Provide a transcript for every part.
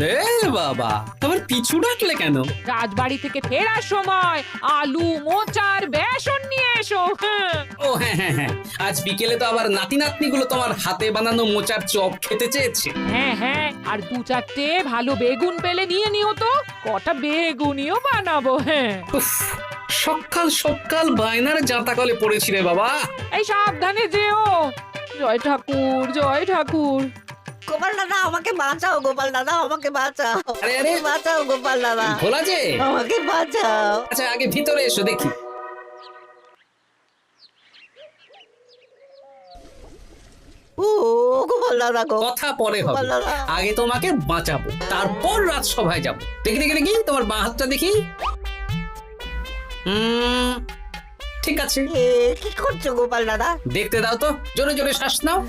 এ বাবা, আবার পিছু ডাকলে কেন? রাজবাড়ি থেকে ফেরার সময় আলু মোচার বেসন নিয়ে এসো। হ্যাঁ। ও হ্যাঁ হ্যাঁ হ্যাঁ, আজ বিকেলে তো আবার নাতি নাতনিগুলো তোমার হাতে বানানো মোচার চপ খেতে চেয়েছে। হ্যাঁ হ্যাঁ, আর দু চারটে ভালো বেগুন পেলে নিয়ে নিও তো, কটা বেগুনিও বানাবো। হ্যাঁ, উফ, সকাল সকাল বায়নার জাঁতা কলে পড়েছি রে বাবা। এই সাবধানে যেও। জয় ঠাকুর, জয় ঠাকুর। গোপাল দাদা আমাকে বাঁচাও, গোপাল দাদা আমাকে বাঁচাও, আরে, আরে। বাঁচাও গোপাল দাদা, ভোলা যে, আমাকে বাঁচাও। আচ্ছা আগে ভিতরে এসো দেখি। ও গোপাল দাদা গো, কথা পরে হবে, গোপাল দাদা। আগে তোমাকে বাঁচাবো, তারপর রাজসভায় যাবো। দেখি দেখি দেখি তোমার বাঁ হাতটা দেখি। ঠিক আছে, এ কি করছো গোপাল দাদা? দেখতে দাও তো, জোরে জোরে শ্বাস নাও।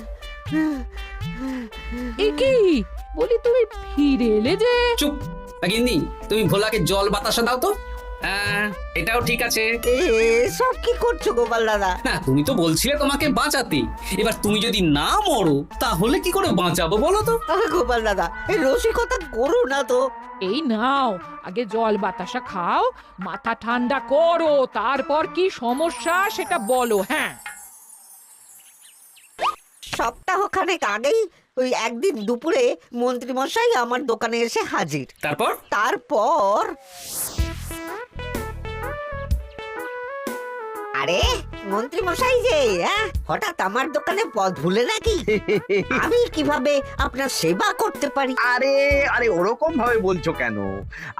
এ কি বলি, তুমি ফিরে এলে যে? চুপ গিন্নি, তুমি ভোলাকে জল বাতাসা দাও তো। হ্যাঁ, এটাও ঠিক আছে। এ সব কি করছো গোপাল দাদা? না, তুমি তো বলছিলে তোমাকে বাঁচাতে, এবার তুমি যদি না মরো তাহলে কি করে বাঁচাবো বলো তো? গোপাল দাদা এই রসিকতা করো না তো। এই নাও, আগে জল বাতাসা খাও, মাথা ঠান্ডা করো, তারপর কি সমস্যা সেটা বলো। হ্যাঁ, সপ্তাহখানেক আগেই ওই একদিন দুপুরে মন্ত্রী মশাই আমার দোকানে এসে হাজির। তারপর তারপর আরে মন্ত্রী মশাই যে হঠাৎ আমার দোকানে পদ ভুলে নাকি? আমি কিভাবে আপনার সেবা করতে পারি? আরে আরে ওরকম ভাবে বলছো কেন?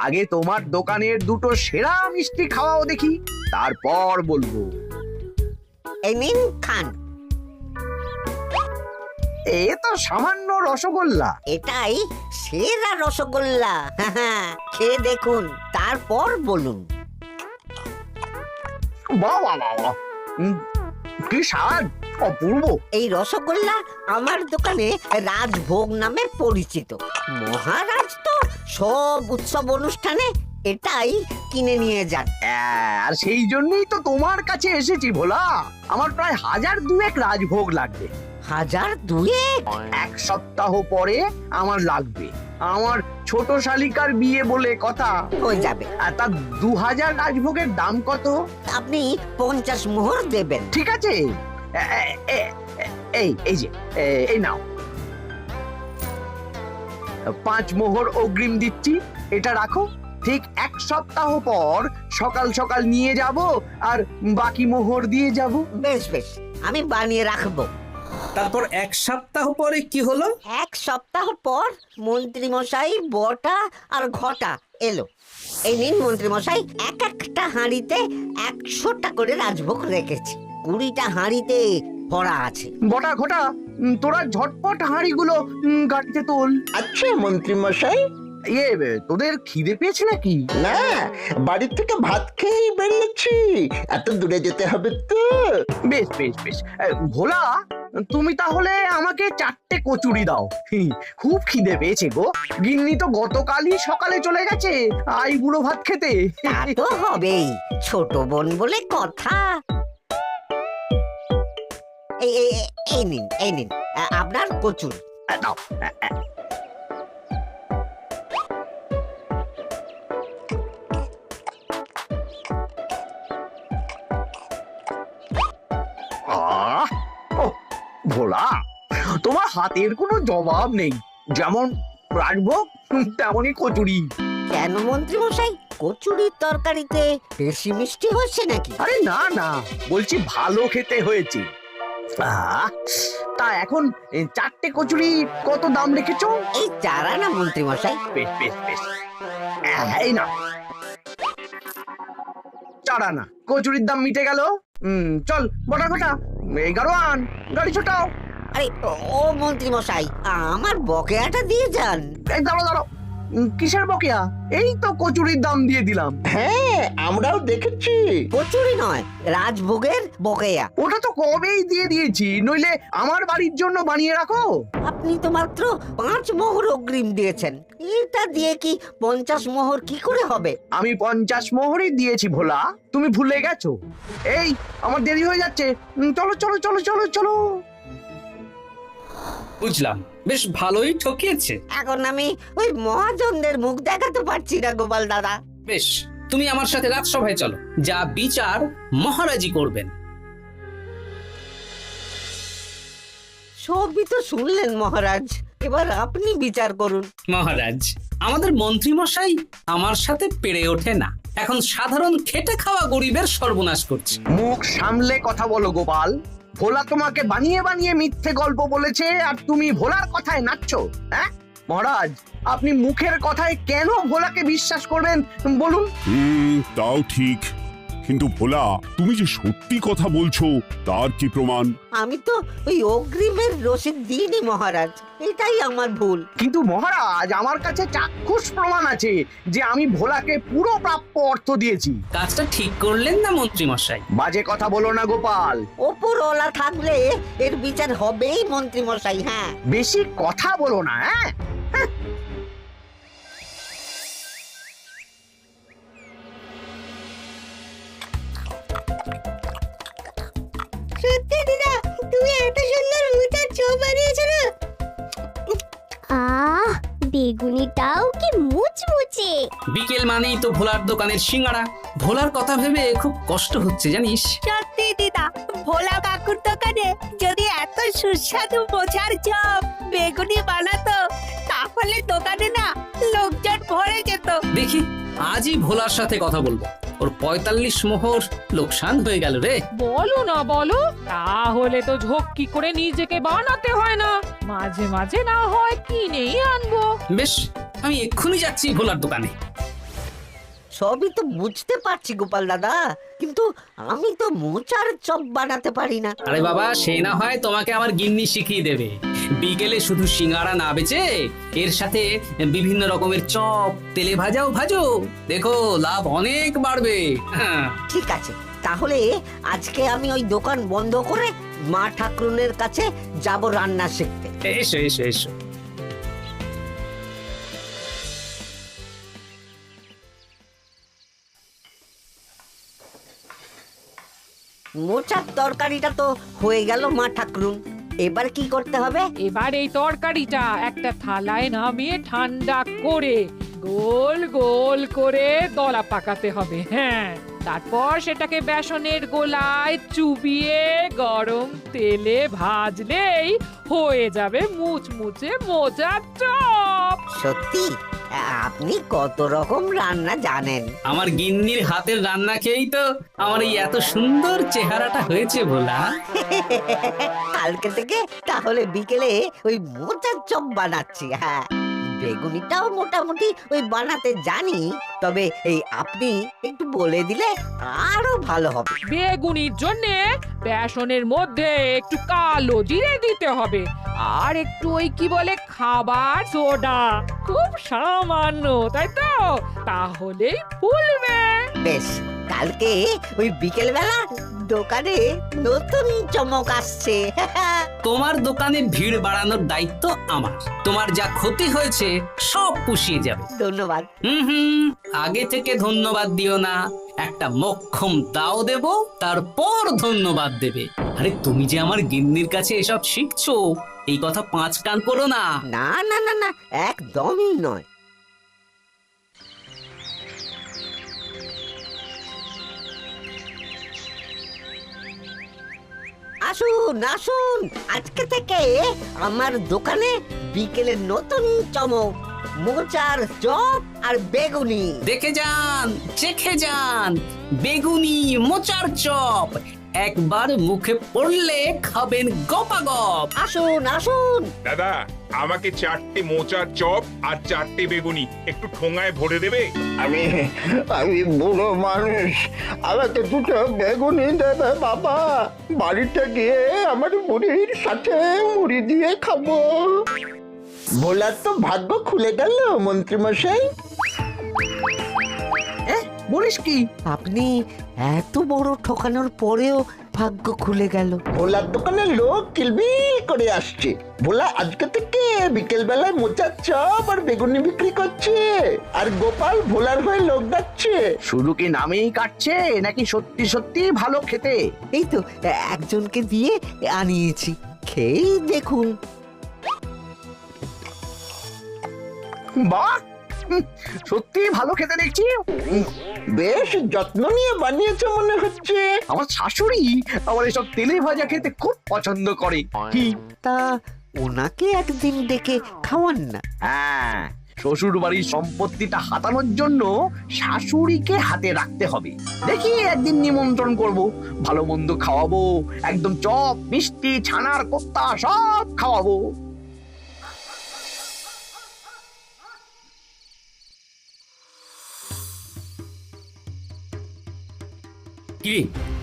আগে তোমার দোকানের দুটো সেরা মিষ্টি খাওয়াও দেখি, তারপর বলবো। এই নিন খান। এ তো সামান্য রসগোল্লা। এটাই সেরা রসগোল্লা। খেয়ে দেখুন, তারপর বলুন। বাহ বাহ বাহ বাহ। কি স্বাদ, অপূর্ব। এই রসগোল্লা আমার দোকানে রাজভোগ নামে পরিচিত। মহারাজ তো সব উৎসব অনুষ্ঠানে এটাই কিনে নিয়ে যান। আর সেই জন্যই তো তোমার কাছে এসেছি ভোলা। আমার প্রায় 1002 রাজভোগ লাগবে। 1002? এক সপ্তাহ পরে আমার লাগবে। আমার ছোট শালিকার বিয়ে বলে কথা। হয়ে যাবে। আর তার 2000 রাজভোগের দাম কত? আপনি 50 মোহর দেবেন। ঠিক আছে, এই যে এই নাও, 5 মোহর অগ্রিম দিচ্ছি, এটা রাখো। ঠিক এক সপ্তাহ পর সকাল সকাল নিয়ে যাব আর বাকি মোহর দিয়ে যাব। বেশ বেশ, আমি বানিয়ে রাখবো। তারপর এক সপ্তাহ পরে কি হলো? এক সপ্তাহ পর মন্ত্রী মশাই বটা আর ঘটা এলো। এই নিন মন্ত্রী মশাই, এক একটা হাঁড়িতে 100টা করে রাজভোগ রেখেছি। 20টা হাঁড়িতে ভরা আছে। বটা ঘটা, তোরা ঝটপট হাঁড়িগুলো গাড়িতে তোল। আচ্ছা মন্ত্রী মশাই। তোদের খিদে পেয়েছে নাকি? না, বাড়ি থেকে ভাত খেয়েই বেরিয়েছি, এত দূরে যেতে হবে তো। বেশ বেশ বেশ, ভোলা তুমি তাহলে আমাকে 4টে কচুরি দাও। খুব খিদে পেয়েছে গো। গিন্নি তো গতকালই সকালে চলে গেছে বুড়ো ভাত খেতে। তা তো হবেই, ছোট বোন বলে কথা। এই নিন, এই নিন আপনার কচুর। দাও। ভোলা, তোমার হাতের কোনো জবাব নেই। যেমন রাজভোগ তেমনই কচুরি। কেন মন্ত্রী মশাই, কচুরির তরকারিতে বেশি মিষ্টি হচ্ছে নাকি? আরে না না, বলছি ভালো খেতে হয়েছে। তা এখন 4টে কচুরি কত দাম রেখেছো? এই 4 আনা মন্ত্রী মশাই। বেশ বেশ বেশ, এই না 4 আনা। কচুরির দাম মিটে গেল। চল বটা ঘটা, 11 আন, গাড়ি ছোটাও। আরে ও মন্ত্রী মশাই, আমার বকেয়াটা দিয়ে যান। এই দাঁড়াও দাঁড়াও, কিসের বকেয়া? এই তো কচুরির দাম দিয়ে দিলাম। হ্যাঁ, আমরাও দেখেছি। কচুরি নয়, রাজভোগের বকেয়া। ওটা তো কবেই দিয়ে দিয়েছি, নইলে আমার বাড়ির জন্য বানিয়ে রাখো। আপনি তো মাত্র 5 মোহর অগ্রিম দিয়েছেন, এটা দিয়ে কি 50 মোহর কি করে হবে? আমি 50 মোহরই দিয়েছি ভোলা, তুমি ভুলে গেছো। এই আমার দেরি হয়ে যাচ্ছে, চলো চলো চলো চলো চলো। বুঝলাম, বেশ ভালোই ঠকিয়েছে। এখন আমি ওই মহাজনদের মুখ দেখাতে পারছি না গোপাল দাদা। বেশ, তুমি আমার সাথে রাজসভায় চলো, যা বিচার মহারাজই করবেন। সবই তো শুনলেন মহারাজ, এবার আপনি বিচার করুন। মহারাজ, আমাদের মন্ত্রী মশাই আমার সাথে পেরে ওঠে না, এখন সাধারণ খেটে খাওয়া গরিবের সর্বনাশ করছে। মুখ সামলে কথা বলো গোপাল। ভোলা তোমাকে বানিয়ে বানিয়ে মিথ্যে গল্প বলেছে আর তুমি ভোলার কথায় নাচছো। হ্যাঁ মহারাজ, আপনি মুখের কথায় কেন ভোলাকে বিশ্বাস করবেন বলুন? তাও ঠিক, কিন্তু ভোলা তুমি যে সত্যি কথা বলছো তার কি প্রমাণ? আমি তো ওই অগ্রিমের রসিদ দিইনি মহারাজ, এটাই আমার ভুল। কিন্তু মহারাজ, আমার কাছে চাক্ষুষ প্রমাণ আছে যে আমি ভোলাকে পুরো প্রাপ্য অর্থ দিয়েছি। কাজটা ঠিক করলেন না মন্ত্রী মশাই? বাজে কথা বলো না গোপাল। ওপরওয়ালা থাকলে এর বিচার হবেই মন্ত্রী মশাই। হ্যাঁ, বেশি কথা বলো না। হ্যাঁ সত্যি দিদা, তুমি এত সুন্দর মোচার চপ বানিয়েছো না? আহ, বেগুনিটাও কি মুচমুচে। বিকেল মানেই তো ভোলার দোকানের সিঙ্গাড়া। ভোলার কথা ভেবে খুব কষ্ট হচ্ছে জানিস। সত্যি দিদা, ভোলা কাকুর দোকানে যদি এত সুস্বাদু মোচার চপ বেগুনি বানাতো তাহলে দোকানে না লোকজন ভরে যেত। দেখি আজই ভোলার সাথে কথা বলবো। ওর 45 মোহর লোকসান হয়ে গেল রে। বলো না বলো, তাহলে তো ঝক্কি করে নিজেকে বানাতে হয় না, মাঝে মাঝে না হয় কিনেই আনবো। বেশ, আমি এক্ষুনি যাচ্ছি ভোলার দোকানে। সবই তো বুঝতে পারছি গোপাল দাদা, কিন্তু আমি তো মোচার চপ বানাতে পারি না। আরে বাবা, সে না হয় তোমাকে আমার গিন্নি শিখিয়ে দেবে। বিকেলে শুধু সিঙ্গাড়া না বেচে এর সাথে বিভিন্ন রকমের চপ, তেলে ভাজাও ভাজো, দেখো লাভ অনেক বাড়বে। হ্যাঁ, ঠিক আছে, তাহলে আজকে আমি ওই দোকান বন্ধ করে মা ঠাকুরনের কাছে যাব রান্না শিখতে। এসো এসো এসো। মোচার তরকারিটা তো হয়ে গেল মা ঠাকুরুন, এবার কি করতে হবে? এবার এই তরকারিটা একটা থালায় নামিয়ে ঠান্ডা করে গোল গোল করে দলা পাকাতে হবে। হ্যাঁ, তারপর সেটাকে বেসনের গোলায় চুবিয়ে গরম তেলে ভাজলেই হয়ে যাবে মুচমুচে মোচার চপ। সত্যি আপনি কত রকম রান্না জানেন। আমার গিন্নির হাতের রান্না খেয়েই তো আমার এই এত সুন্দর চেহারাটা হয়েছে ভোলা। কালকে থেকে তাহলে বিকেলে ওই মোচার চপ বানাচ্ছি। হ্যাঁ, বেগুনিটাও মোটামুটি ওই বানাতে জানি, তবে এই আপনি একটু বলে দিলে আরো ভালো হবে। বেগুনির জন্য বেসনের মধ্যে একটু কালো জিরে দিতে হবে, আর একটু ওই কি বলে খাবার সোডা, খুব সামান্য, তাই তো? তাহলেই ফুলবে। বেশ, কালকে ওই বিকেল বেলা দোকানে নতুন চমক আসছে। তোমার দোকানে ভিড় বাড়ানোর দায়িত্ব আমার। তোমার যা ক্ষতি হয়েছে সব পুষিয়ে যাবে। ধন্যবাদ। হুম, আগে থেকে ধন্যবাদ দিও না, একটা মোক্ষম দাও দেব, তারপর ধন্যবাদ দেবে। আরে তুমি যে আমার গিন্নির কাছে এসব শিখছো, এই কথা 5 কান করো না। না না না না, একদমই নয়। আসুন আসুন, আজকে থেকে আমার দোকানে বিকেলের নতুন চমক, মোচার চপ আর বেগুনি। দেখে যান, চেখে যান, বেগুনি মোচার চপ একবার মুখে পড়লে খাবেন গপাগপ। আসুন আসুন। দাদা, আমাকে 4টে মোচার চপ আর 4টে বেগুনি একটু ঠোঙায় ভরে দেবে? আমি আমি বুড়ো মানুষ, আমাকে দুটো বেগুনি দেবে বাবা। বাড়িতে গিয়ে আমার মুড়ির সাথে মুড়ি দিয়ে খাবো। ভোলার তো ভাগ্য খুলে গেল মন্ত্রী মশাই। বলিস কি? আপনি এত বড় ঠকানোর পরেও ভাগ্য খুলে গেল। ভোলার দোকানে লোক কিলবিল করে আসছে। ভোলা আজকে থেকে বিকেল বেলায় মোচার চপ আর বেগুনি বিক্রি করছে, আর গোপাল ভোলার হয়ে লোক ডাকছে। শুধু কি নামেই কাটছে নাকি সত্যি সত্যি ভালো খেতে? এই তো একজনকে দিয়ে আনিয়েছি, খেয়েই দেখুন। বাহ, সত্যি ভালো খেতে দেখছি। বেশ যত্ন নিয়ে বানিয়েছে মনে হচ্ছে। আমার শাশুড়ি আমার এসব তেলে ভাজা খেতে খুব পছন্দ করে। কি? তা ওনাকে একদিন ডেকে খাওয়ান না। হ্যাঁ, শ্বশুর বাড়ির সম্পত্তিটা হাতানোর জন্য শাশুড়িকে হাতে রাখতে হবে। দেখি একদিন নিমন্ত্রণ করব, ভালো মন্দ খাওয়াবো, একদম চপ মিষ্টি ছানার কোপ্তা সব খাওয়াবো। কি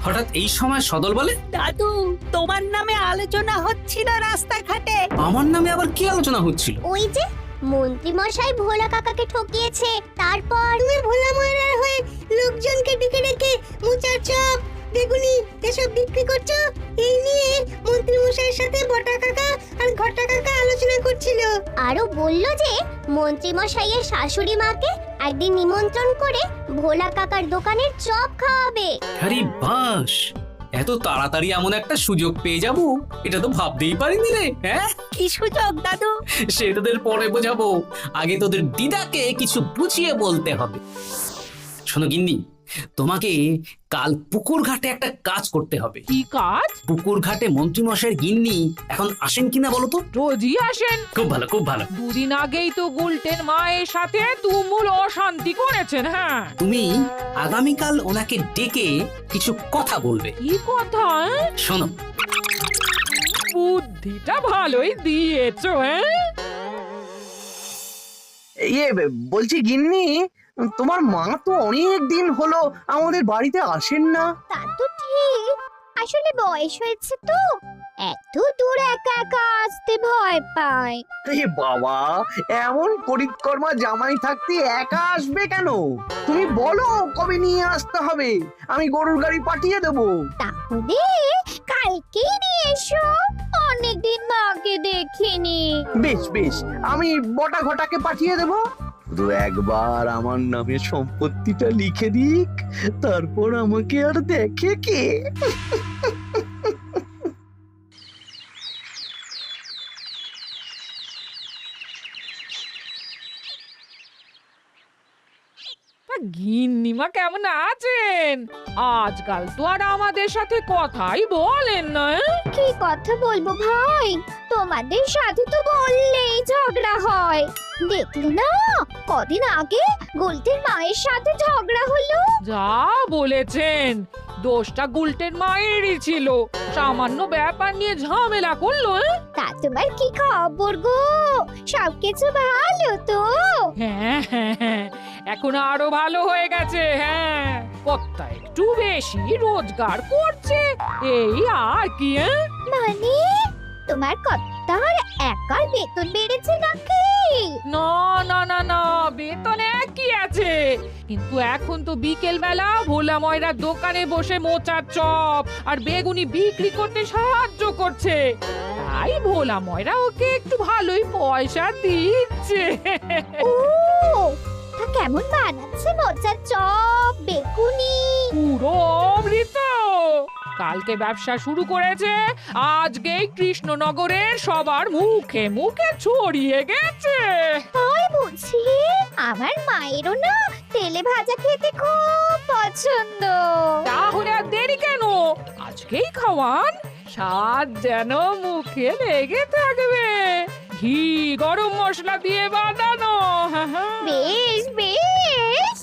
হঠাৎ এই সময় সদল বলে? দাদু, তোমার নামে আলোচনা হচ্ছিল রাস্তাঘাটে। আমার নামে আবার কি আলোচনা হচ্ছিল? ওই যে মন্ত্রী মশাই ভোলা কাকাকে ঠকিয়েছে, তারপর তুমি ভোলা ময়রার হয়ে লোকজনকে ডেকে ডেকে মোচার চপ বেগুনি এসব বিক্রি করছো, এই নিয়ে মন্ত্রী মশাইয়ের সাথে বটা কাকা আর ঘটা কাকা আলোচনা করছিল। আরো বলল যে মন্ত্রী মশাইয়ের শাশুড়ি মাকে একদিন নিমন্ত্রণ করে ভোলা কাকার দোকানের চপ খাওয়াবে। আরে বাস, এত তাড়াতাড়ি এমন একটা সুযোগ পেয়ে যাব এটা তো ভাবতেই পারিনি রে। হ্যাঁ, কি সুযোগ দাদু? সে তোদের পরে বোঝাবো, আগে তোদের দিদাকে কিছু বুঝিয়ে বলতে হবে। শোনো গিন্নি, তোমাকে কাল পুকুর ঘাটে একটা কাজ করতে হবে। কি কাজ? পুকুর ঘাটে মন্ত্রী মশাইয়ের গিন্নি এখন আসেন কিনা বলো তো? রোজই আসেন। খুব ভালো, খুব ভালো। দুদিন আগেই তো গুলটেন মায়ের সাথে তুমুল অশান্তি করেছেন। হ্যাঁ, তুমি আগামীকাল ওনাকে ডেকে কিছু কথা বলবে। কি কথা? শোনো, বুদ্ধিটা ভালোই দিয়েছো। হ্যাঁ, ইয়ে বলছি গিন্নি, তোমার মা তো অনেক দিন হলো আমাদের বাড়িতে আসেন না। তা তো ঠিক, আসলে বয়স হয়েছে তো, এত দূর একা একা আসতে ভয় পায়। এ বাবা, এমন করিতকর্মা জামাই থাকতে একা আসবে কেন? তুমি বলো কবে নিয়ে আসতে হবে, আমি গরুর গাড়ি পাঠিয়ে দেবো। তাহলে কালকেই নিয়ে এসো, অনেকদিন মাকে দেখিনি। বেশ বেশ, আমি বটা ঘটাকে পাঠিয়ে দেবো। শুধু একবার আমার নামে সম্পত্তিটা লিখে দিক, তারপর আমাকে আর দেখে কে। তা গিন্নিমা কেমন আছেন? আজকাল তো আর আমাদের সাথে কথাই বলেন না। কি কথা বলবো ভাই, তোমাদের সাথে তো বললেই ঝগড়া হয়। দেখলে না, কদিন আগে গোলটের মায়ের সাথে ঝগড়া হলো। যা বলেছেন, দোষটা গুলটেন মায়েরই ছিল, সামান্য ব্যাপার নিয়ে ঝামেলা করলো। তা তোমার কি খবর গো, সবকিছু ভালো তো? হ্যাঁ হ্যাঁ হ্যাঁ, এখন আরো ভালো হয়ে গেছে। হ্যাঁ, কর্তা একটু বেশি রোজগার করছে, এই আর কি। মানে তোমার কর্তার একার বেতন বেড়েছে নাকি? না না না না, বেতনে কি আছে, কিন্তু এখন তো বিকেল বেলা ভোলা ময়রার দোকানে বসে মোচার চপ আর বেগুনি বিক্রি করতে সাহায্য করছে, তাই ভোলা ময়রা ওকে একটু ভালোই পয়সা দিচ্ছে। ও, তা কেমন বানাচ্ছে মোচার চপ বেগুনি? পুরো অমৃত। কালকে ব্যবসা শুরু করেছে, আজকেই কৃষ্ণনগরের সবার মুখে মুখে ছড়িয়ে গেছে। তাই বুঝি? আমার মায়েরও না তেলে ভাজা খেতে খুব পছন্দ। তাহলে আর দেরি কেন, আজকেই খাওয়ান, স্বাদ যেন মুখে লেগে থাকবে। ঘি গরম মশলা দিয়ে বানানো। হ্যাঁ, হ্যাঁ। বেশ বেশ।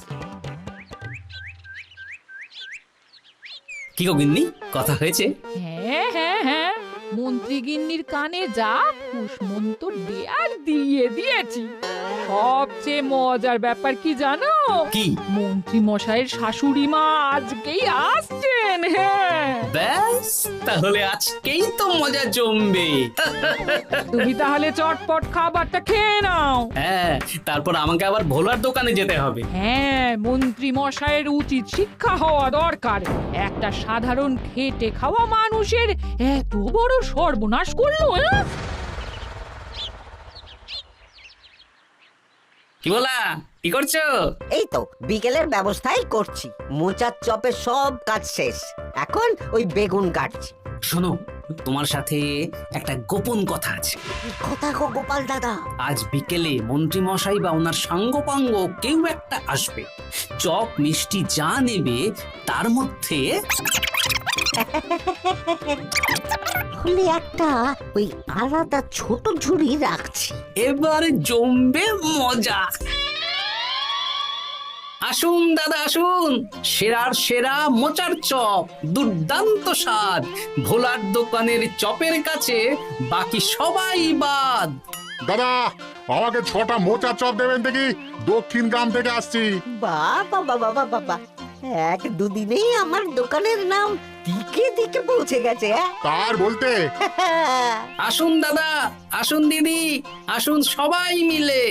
কি গো গিন্নি, কথা হয়েছে? হ্যাঁ হ্যাঁ হ্যাঁ, মন্ত্রী গিন্নির কানে যা কুসমন্ত দেয়ার দিয়ে দিয়েছি। সবচেয়ে মজার ব্যাপার কি জানো? কি? মন্ত্রী মশাইয়ের শাশুড়ি মা আজকেই আসছেন। হ্যাঁ, ব্যাস, তাহলে আজকেই তো মজা জমবে। তুমি তাহলে চটপট খাবারটা খেয়ে নাও। হ্যাঁ, তারপর আমাকে আবার ভোলার দোকানে যেতে হবে। হ্যাঁ, মন্ত্রী মশাইয়ের উচিত শিক্ষা হওয়া দরকার। একটা সাধারণ খেটে খাওয়া মানুষের এত বড় সর্বনাশ করলো। কি বলা, কি করছো? এই তো বিকেলের ব্যবস্থাই করছি, মোচার চপের সব কাজ শেষ, এখন ওই বেগুন কাটছি। শোনো, তোমার সাথে একটা গোপন কথা আছে। কি কথা গো গোপাল দাদা? আজ বিকেলে মন্ত্রী মশাই বা ওনার সাঙ্গপাঙ্গ কেউ একটা আসবে, চপ মিষ্টি যা নেবে তার মধ্যে তাহলে একটা ওই আলাদা ছোট ঝুড়ি রাখছি। এবার জমবে মজা। আসুন দাদা আসুন, সেরার সেরা মোচার চপ, দুর্দান্ত স্বাদ। ভোলার দোকানের চপের কাছে বাকি সবাই বাদ। দাদা আমাকে 6টা মোচার চপ দেবেন দেখি, দক্ষিণ গ্রাম থেকে আসছি। বাবা বাবা বাবা, এক দুদিনেই আমার দোকানের নাম দিকে দিকে পৌঁছে গেছে। তার বলতে আসুন দাদা আসুন দিদি, আসুন সবাই মিলে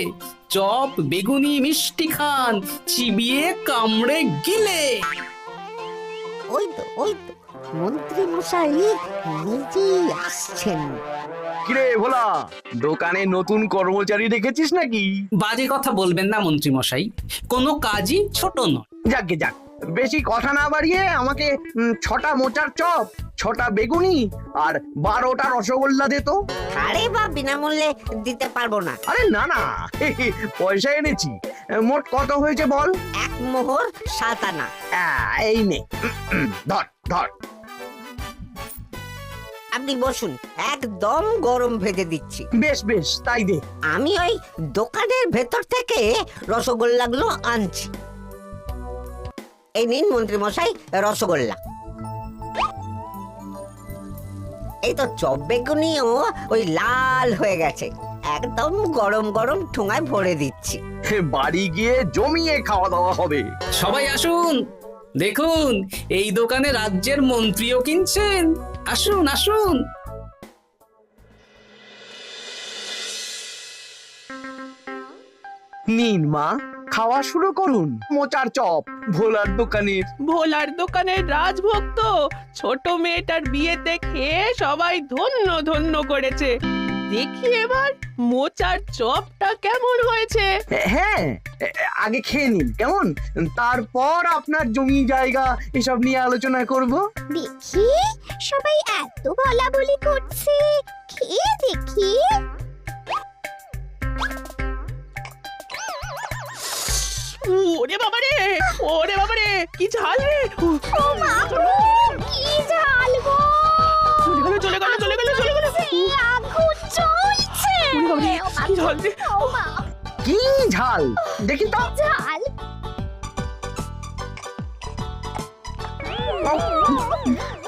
চপ বেগুনি মিষ্টি খান, চিবিয়ে কামড়ে গিলে। ওই তো মন্ত্রী মশাই নিজেই আসছেন। কিরে ভোলা, দোকানে নতুন কর্মচারী রেখেছিস নাকি? বাজে কথা বলবেন না মন্ত্রী মশাই, কোনো কাজই ছোট নয়। যাকে যাক, বেশি কথা না বাড়িয়ে আমাকে 6টা মোচার চপ, 6টা বেগুনি আর 12টা রসগোল্লা দে তো। আরে বা বিনামূল্যে দিতে পারবো না। আরে না না, পয়সা এনেছি। মোট কত হয়েছে বল? 1 মোহর 7 আনা। এই নে, ধর ধর। আপনি বসুন, একদম গরম ভেজে দিচ্ছি। বেশ বেশ, তাই দে। আমি ওই দোকানের ভেতর থেকে রসগোল্লাগুলো আনছি। এই নিন মন্ত্রী মশাই রসগোল্লা। এই তো চপ বেগুনিও ওই লাল হয়ে গেছে, একদম গরম গরম ঠোঙায় ভরে দিচ্ছি। বাড়ি গিয়ে জমিয়ে খাওয়া দাওয়া হবে। সবাই আসুন, দেখুন এই দোকানে রাজ্যের মন্ত্রীও কিনছেন। আসুন আসুন। নিন মা, খাওয়া শুরু করুন মোচার চপ ভোলার দোকানের। ভোলার দোকানের রাজভক্ত ছোট মেয়েটার বিয়েতে খেয়ে সবাই ধন্য ধন্য করেছে। দেখি এবার মোচার চপটা কেমন হয়েছে। হ্যাঁ, আগে খেয়ে নিন কেমন, তারপর আপনার জমি জায়গা এসব নিয়ে আলোচনা করব। দেখি সবাই এত বলাবলি করছে, খেয়ে দেখি। ওরে বাবারে, ওরে বাবারে, কি ঝাল রে! ও মা গো, কি ঝাল গো! চলে গেল চলে গেল চলে গেল চলে গেল! সেই আগুন জ্বলছে। ওরে বাবারে, কি ঝাল রে! ও মা, কি ঝাল দেখি তো। ঝাল!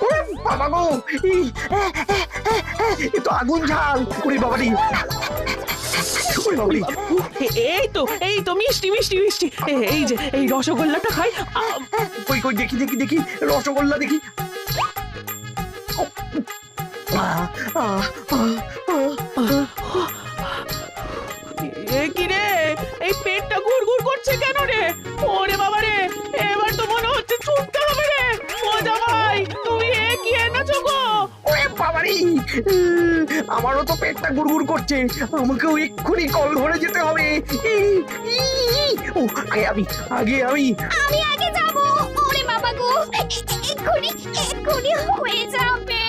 ওরে বাবা গো, এ তো আগুন ঝাল। ওরে বাবারি, ওরে বাবারি। এই তো মিষ্টি মিষ্টি মিষ্টি। এই যে এই রসগোল্লাটা খাই। কই কই দেখি দেখি দেখি, রসগোল্লা দেখি। কি রে, এই পেটটা গুড়গুড় করছে কেন রে? ওরে বাবা রে, এবার তো মনে হচ্ছে ছুটতে হবে রে। ও জামাই, তুমি কি এনেছো গো? ওরে বাবারি, আমারও তো পেটটা গুড়গুড় করছে, আমাকেও এক্ষুনি কল ধরে যেতে হবে। ও আগে আমি আমি আগে যাব। ওরে বাবা গো, এক্ষুনি হয়ে যাবে।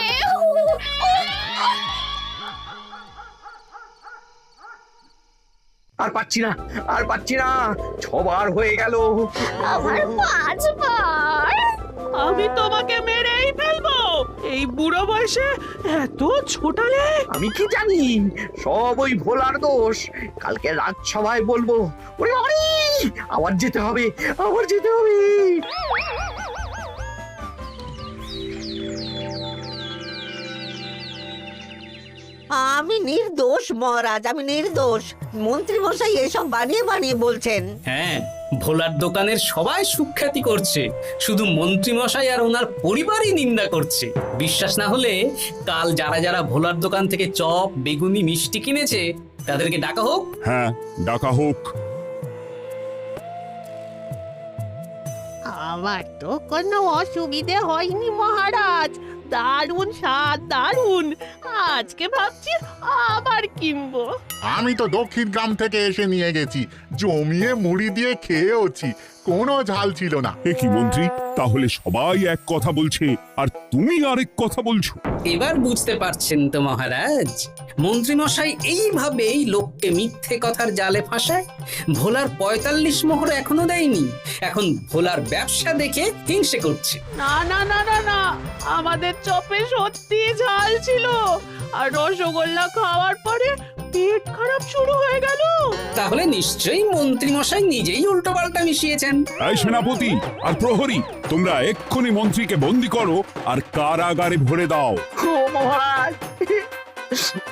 আর পাচ্ছি না, 6বার হয়ে গেল। আমার 5 বার। আমি তোমাকে মেরেই ফেলবো। এই বুড়ো বয়সে এত ছোটালে? আমি কি জানি, সব ওই ভোলার দোষ। কালকে রাজসভায় বলবো। ওরে বাবারি, আবার যেতে হবে। আমি নির্দোষ মহারাজ, আমি নির্দোষ। মন্ত্রী মশাই এসব বানিয়ে বানিয়ে বলছেন। হ্যাঁ, ভোলার দোকানের সবাই সুখ্যাতি করছে, শুধু মন্ত্রী মশাই আর ওনার পরিবারই নিন্দা করছে। বিশ্বাস না হলে কাল যারা যারা ভোলার দোকান থেকে চপ বেগুনি মিষ্টি কিনেছে তাদেরকে ডাকা হোক। হ্যাঁ, ডাকা হোক। আমার তো কোনো অসুবিধে হয়নি মহারাজ। দারুণ স্বাদ, দারুণ। আজকে ভাবছি আবার কিনবো। আমি তো দক্ষিণ গ্রাম থেকে এসে নিয়ে গেছি, জমিয়ে মুড়ি দিয়ে খেয়েওছি, কোনো ঝাল ছিল না। এ কি মন্ত্রী, তাহলে সবাই এক কথা বলছে আর তুমি আরেক কথা বলছো? এবার বুঝতে পারছেন তো মহারাজ, মন্ত্রীমশাই এইভাবেই লোককে মিথ্যে কথার জালে ফাঁসায়। ভোলার ৪৫ মোহর এখনো দেয়নি, এখন ভোলার ব্যবসা দেখে হিংসে করছে। না না না না না, আমাদের চপে সত্যি ঝাল ছিল, আর রসগোল্লা খাওয়ার পরে পেট খারাপ শুরু হয়ে গেল। তাহলে নিশ্চয়ই মন্ত্রীমশাই নিজেই উল্টোপাল্টা মিশিয়েছেন। এই সেনাপতি আর প্রহরী, তোমরা এক্ষুনি মন্ত্রীকে বন্দি করো আর কারাগারে ভরে দাও। ও মহারাজ,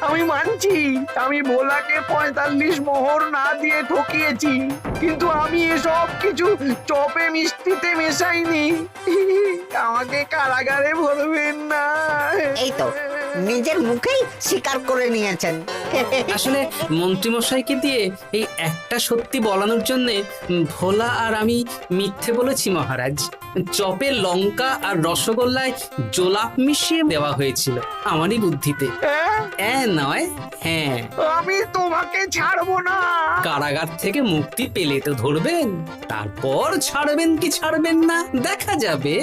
আমি মানছি আমি ভোলাকে ৪৫ মোহর না দিয়ে ঠকিয়েছি, কিন্তু আমি এসব কিছু চপে মিষ্টিতে মেশাইনি। আমাকে কারাগারে ভরবেন না। এই তো নিজের মুখেই স্বীকার করে নিয়েছেন। আসলে মন্ত্রীমশাইকে দিয়ে এই একটা সত্যি বলানোর জন্যে ভোলা আর আমি মিথ্যে বলেছি মহারাজ। চপে লঙ্কা আর রসগোল্লায় জোলাপ মিশিয়ে দেওয়া হয়েছিল আমারই বুদ্ধিতে। নয়, হ্যাঁ। আমি তোমাকে ছাড়বো না। কারাগার থেকে মুক্তি পেলে তো ধরবেন, তারপর ছাড়বেন কি ছাড়বেন না দেখা যাবে।